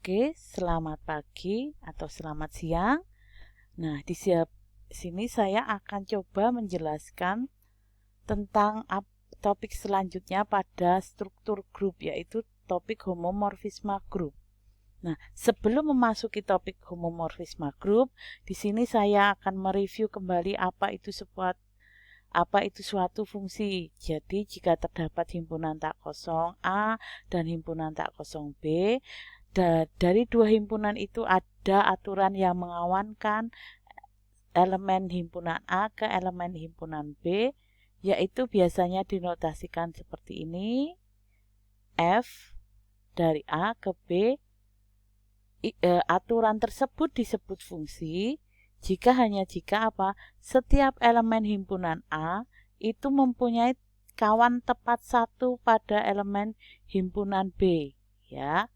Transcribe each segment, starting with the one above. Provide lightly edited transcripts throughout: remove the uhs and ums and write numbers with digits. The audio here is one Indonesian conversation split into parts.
Oke, selamat pagi atau selamat siang. Nah, di sini saya akan coba menjelaskan tentang topik selanjutnya pada struktur grup, yaitu topik homomorfisme grup. Nah, sebelum memasuki topik homomorfisme grup, di sini saya akan mereview kembali apa itu suatu fungsi. Jadi, jika terdapat himpunan tak kosong A dan himpunan tak kosong B, dari dua himpunan itu ada aturan yang mengawankan elemen himpunan A ke elemen himpunan B, yaitu biasanya dinotasikan seperti ini. F dari A ke B, aturan tersebut disebut fungsi jika setiap elemen himpunan A itu mempunyai kawan tepat satu pada elemen himpunan B, ya.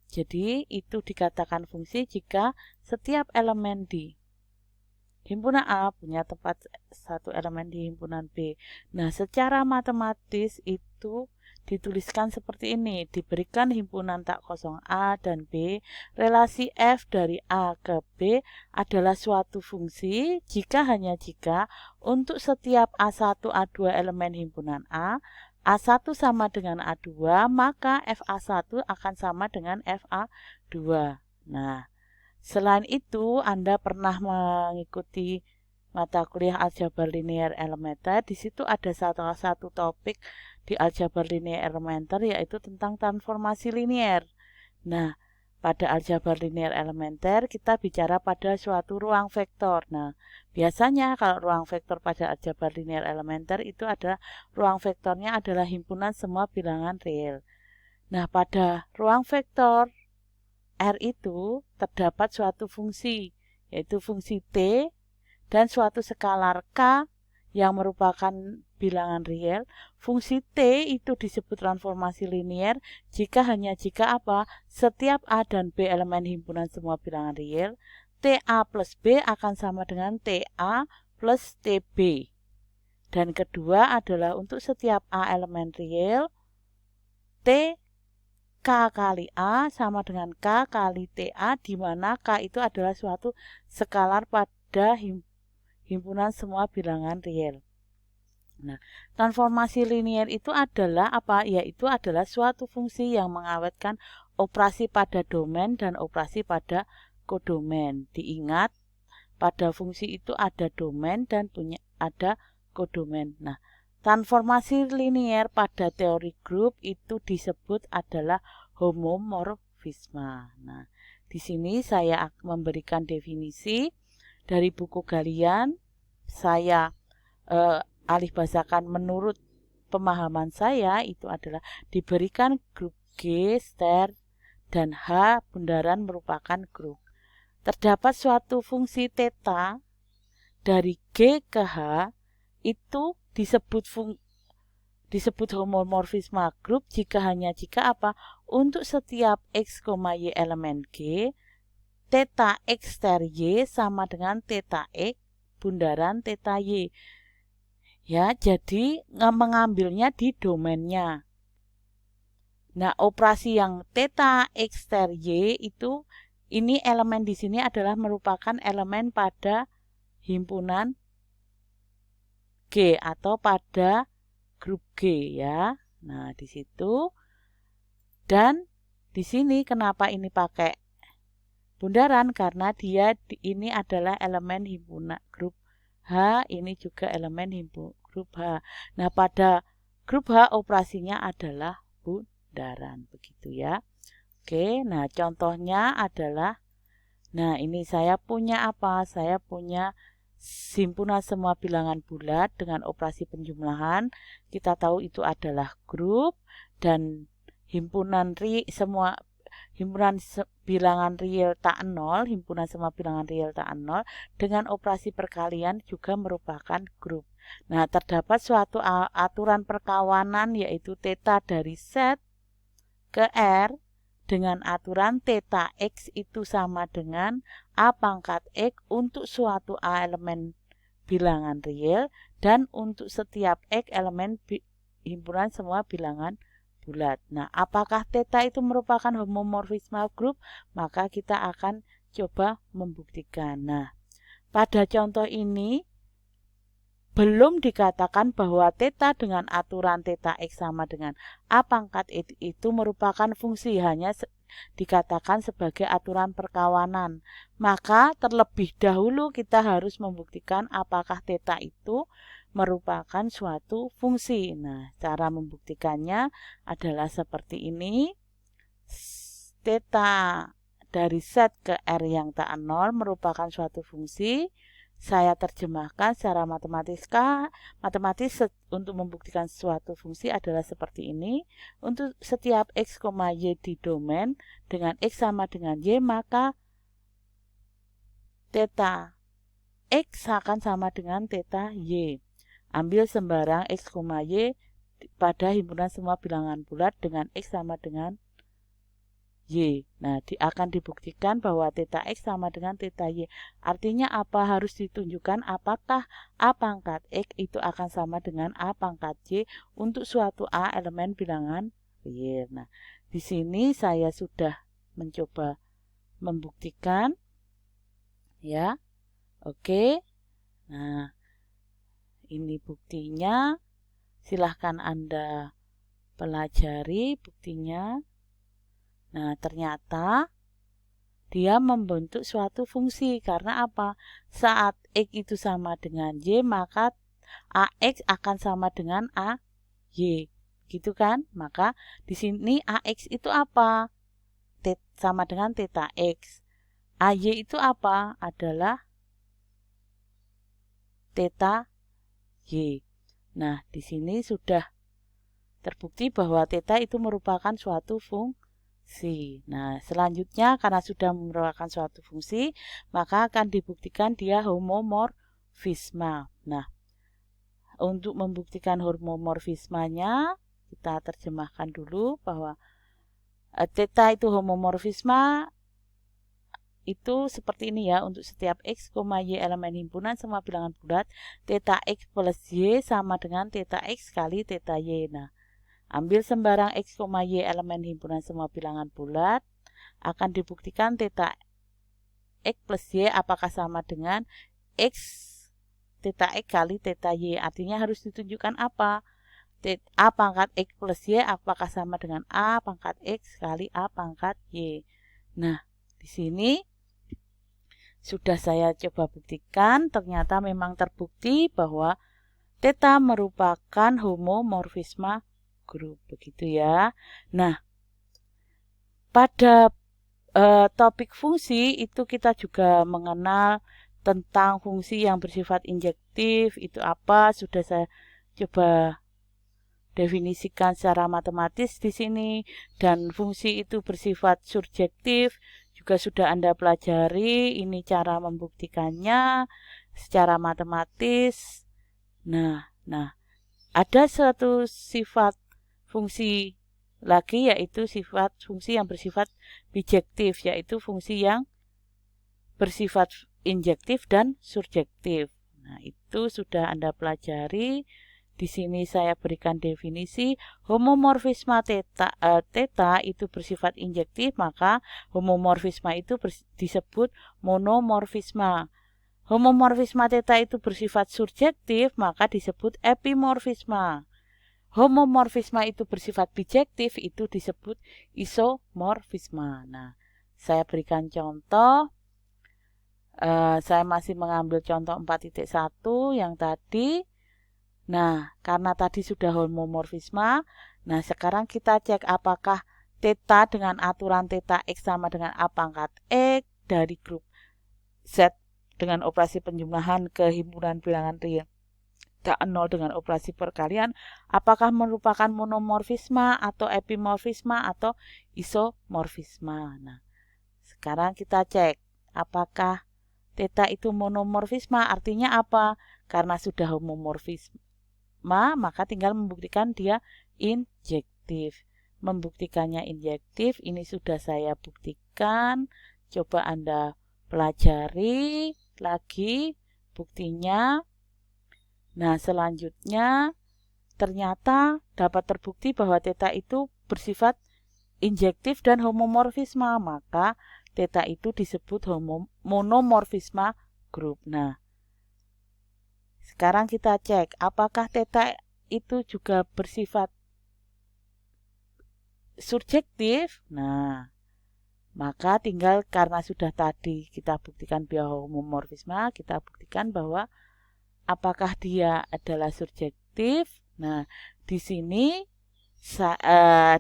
Jadi itu dikatakan fungsi jika setiap elemen di himpunan A punya tempat satu elemen di himpunan B. Nah, secara matematis itu dituliskan seperti ini. Diberikan himpunan tak kosong A dan B, relasi F dari A ke B adalah suatu fungsi jika untuk setiap A1, A2 elemen himpunan A, A1 sama dengan A2, maka FA1 akan sama dengan FA2. Nah, selain itu, Anda pernah mengikuti mata kuliah aljabar linear elementer. Di situ ada salah satu topik di aljabar linear elementer, yaitu tentang transformasi linear. Nah, pada aljabar linear elementer kita bicara pada suatu ruang vektor. Nah, biasanya kalau ruang vektor pada aljabar linear elementer itu ruang vektornya adalah himpunan semua bilangan real. Nah, pada ruang vektor R itu terdapat suatu fungsi, yaitu fungsi T dan suatu skalar K yang merupakan bilangan real. Fungsi T itu disebut transformasi linear jika setiap A dan B elemen himpunan semua bilangan real, TA plus B akan sama dengan TA plus TB. Dan kedua adalah untuk setiap A elemen real, T K kali A sama dengan K kali TA, di mana K itu adalah suatu skalar pada himpunan semua bilangan real. Nah, transformasi linear itu adalah apa? Yaitu adalah suatu fungsi yang mengawetkan operasi pada domain dan operasi pada kodomain. Diingat, pada fungsi itu ada domain dan ada kodomain. Nah, transformasi linear pada teori grup itu disebut adalah homomorfisme. Nah, di sini saya memberikan definisi dari buku Galian. Saya alih bahasakan menurut pemahaman saya, itu adalah diberikan grup G, ster, dan H bundaran merupakan grup. Terdapat suatu fungsi theta dari G ke H itu disebut homomorfisme grup jika untuk setiap X, Y elemen G, theta X ster Y sama dengan theta X bundaran theta Y. Ya, jadi mengambilnya di domainnya. Nah, operasi yang theta X ster Y itu, ini elemen di sini adalah merupakan elemen pada himpunan G atau pada grup G, ya. Nah, di situ. Dan di sini kenapa ini pakai bundaran? Karena ini adalah elemen himpunan grup H, ini juga elemen grup H. Nah, pada grup H operasinya adalah bundaran, begitu ya. Oke, nah contohnya adalah, nah ini saya punya apa? Saya punya himpunan semua bilangan bulat dengan operasi penjumlahan. Kita tahu itu adalah grup, dan himpunan bilangan real tak nol, himpunan semua bilangan real tak nol dengan operasi perkalian juga merupakan grup. Nah, terdapat suatu aturan perkawanan, yaitu theta dari Z ke R dengan aturan theta X itu sama dengan A pangkat X untuk suatu A elemen bilangan real dan untuk setiap X elemen himpunan semua bilangan bulat. Nah, apakah theta itu merupakan homomorfisme grup? Maka kita akan coba membuktikan. Nah, pada contoh ini belum dikatakan bahwa theta dengan aturan theta x sama dengan A pangkat itu merupakan fungsi, hanya dikatakan sebagai aturan perkawanan. Maka terlebih dahulu kita harus membuktikan apakah theta itu merupakan suatu fungsi. Nah, cara membuktikannya adalah seperti ini. Theta dari set ke R yang tak 0 merupakan suatu fungsi. Saya terjemahkan secara matematis untuk membuktikan suatu fungsi adalah seperti ini. Untuk setiap x, y di domain dengan x sama dengan y, maka theta x akan sama dengan theta y. Ambil sembarang x, y pada himpunan semua bilangan bulat dengan x sama dengan y. Nah, akan dibuktikan bahwa theta x sama dengan theta y. Artinya apa? Harus ditunjukkan apakah A pangkat x itu akan sama dengan A pangkat y untuk suatu A elemen bilangan real. Nah, di sini saya sudah mencoba membuktikan. Ya, oke. Nah, ini buktinya. Silahkan Anda pelajari buktinya. Nah, ternyata dia membentuk suatu fungsi. Karena apa? Saat x itu sama dengan y, maka AX akan sama dengan AY. Gitu kan? Maka di sini AX itu apa? Sama dengan theta x. AY itu apa? Adalah theta y. Nah, di sini sudah terbukti bahwa theta itu merupakan suatu fungsi. Nah, selanjutnya karena sudah merupakan suatu fungsi, maka akan dibuktikan dia homomorfisme. Nah, untuk membuktikan homomorfismenya, kita terjemahkan dulu bahwa theta itu homomorfisme itu seperti ini ya. Untuk setiap x, y elemen himpunan semua bilangan bulat, theta x plus y sama dengan theta x kali theta y. Nah, ambil sembarang x, y elemen himpunan semua bilangan bulat, akan dibuktikan theta x plus y apakah sama dengan x theta x kali theta y. Artinya harus ditunjukkan apa? A pangkat x plus y apakah sama dengan A pangkat x kali A pangkat y. Nah, di sini sudah saya coba buktikan, ternyata memang terbukti bahwa theta merupakan homomorfisme grup, begitu ya. Nah, pada topik fungsi itu kita juga mengenal tentang fungsi yang bersifat injektif itu apa, sudah saya coba definisikan secara matematis di sini, dan fungsi itu bersifat surjektif juga sudah Anda pelajari. Ini cara membuktikannya secara matematis. Nah, ada satu sifat fungsi lagi, yaitu sifat fungsi yang bersifat bijektif, yaitu fungsi yang bersifat injektif dan surjektif. Nah, itu sudah Anda pelajari. Di sini saya berikan definisi homomorfisme theta itu bersifat injektif, maka homomorfisme itu disebut monomorfisme. Homomorfisme theta itu bersifat surjektif, maka disebut epimorfisme. Homomorfisme itu bersifat bijektif, itu disebut isomorfisme. Nah, saya berikan contoh. Saya masih mengambil contoh 4.1 yang tadi. Nah, karena tadi sudah homomorfisme, nah sekarang kita cek apakah theta dengan aturan theta x sama dengan A pangkat x dari grup Z dengan operasi penjumlahan ke himpunan bilangan real tak 0 dengan operasi perkalian, apakah merupakan monomorfisme atau epimorfisme atau isomorfisme. Nah, sekarang kita cek apakah theta itu monomorfisme, artinya apa? Karena sudah homomorfisme, maka tinggal membuktikan dia injektif. Membuktikannya injektif, ini sudah saya buktikan. Coba Anda pelajari lagi buktinya. Nah, selanjutnya ternyata dapat terbukti bahwa theta itu bersifat injektif dan homomorfisme, maka theta itu disebut monomorfisme grup. Nah, sekarang kita cek apakah theta itu juga bersifat surjektif. Nah, maka tinggal karena sudah tadi kita buktikan biahomomorfisme, kita buktikan bahwa apakah dia adalah surjektif. Nah, di sini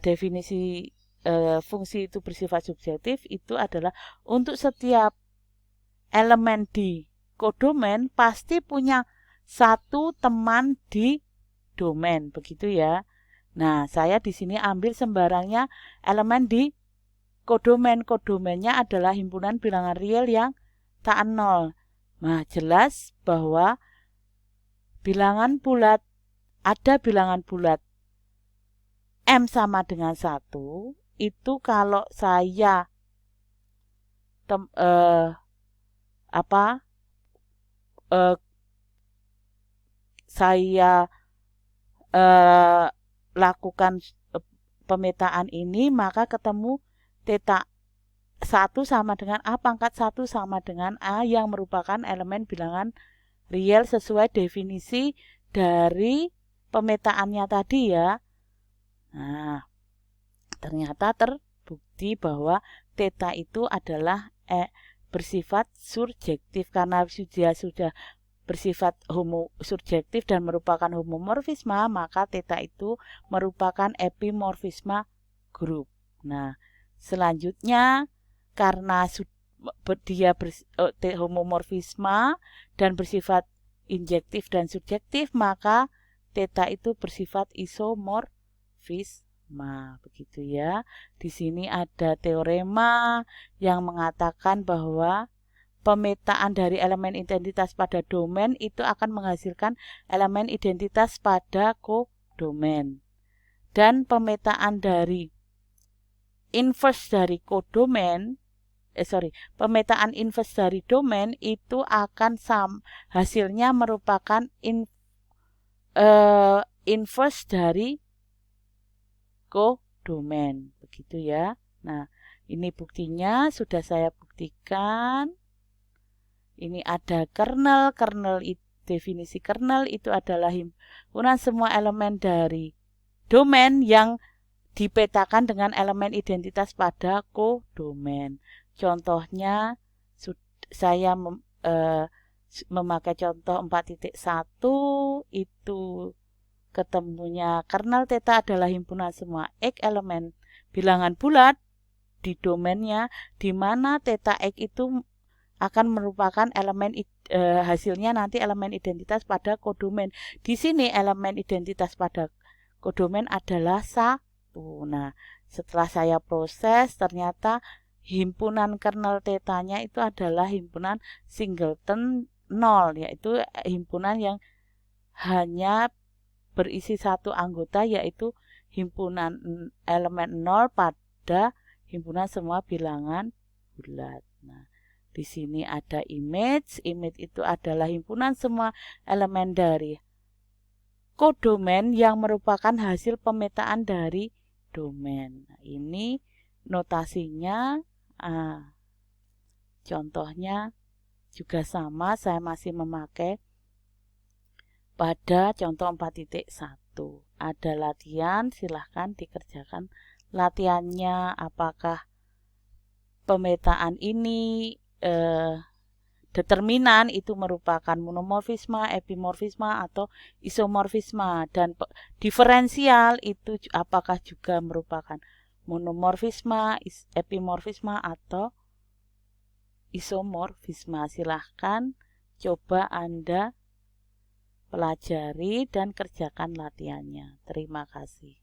definisi fungsi itu bersifat subjektif itu adalah untuk setiap elemen di kodomain pasti punya satu teman di domain, begitu ya. Nah, saya di sini ambil sembarangnya elemen di kodomain. Kodomainnya adalah himpunan bilangan real yang tak nol. Nah, jelas bahwa ada bilangan bulat M sama dengan 1, itu kalau saya lakukan pemetaan ini, maka ketemu theta 1 sama dengan A pangkat 1 sama dengan A yang merupakan elemen bilangan real sesuai definisi dari pemetaannya tadi ya. Nah, ternyata terbukti bahwa theta itu adalah bersifat surjektif. Karena dia sudah bersifat surjektif dan merupakan homomorfisme, maka theta itu merupakan epimorfisme grup. Nah, selanjutnya karena dia homomorfisme dan bersifat injektif dan subjektif, maka theta itu bersifat isomorfisme, begitu ya. Di sini ada teorema yang mengatakan bahwa pemetaan dari elemen identitas pada domain itu akan menghasilkan elemen identitas pada kodomain. Dan pemetaan dari pemetaan inverse dari domain itu akan hasilnya merupakan inverse dari kodomain, begitu ya. Nah, ini buktinya sudah saya buktikan. Ini ada kernel, definisi kernel itu adalah himpunan semua elemen dari domain yang dipetakan dengan elemen identitas pada kodomain. Contohnya saya memakai contoh 4.1 itu ketemunya kernel theta adalah himpunan semua X elemen bilangan bulat di domainnya, di mana theta X itu akan merupakan elemen hasilnya nanti elemen identitas pada kodomain. Di sini elemen identitas pada kodomain adalah 1. Nah, setelah saya proses ternyata himpunan kernel theta-nya itu adalah himpunan singleton 0, yaitu himpunan yang hanya berisi satu anggota, yaitu himpunan elemen 0 pada himpunan semua bilangan bulat. Nah, di sini ada image itu adalah himpunan semua elemen dari kodomain yang merupakan hasil pemetaan dari domain. Nah, ini notasinya, contohnya juga sama, saya masih memakai pada contoh 4.1. Ada latihan, silahkan dikerjakan latihannya. Apakah pemetaan ini determinan itu merupakan monomorfisme, epimorfisme, atau isomorfisme, dan diferensial itu apakah juga merupakan monomorfisme, epimorfisme, atau isomorfisme. Silahkan coba Anda pelajari dan kerjakan latihannya. Terima kasih.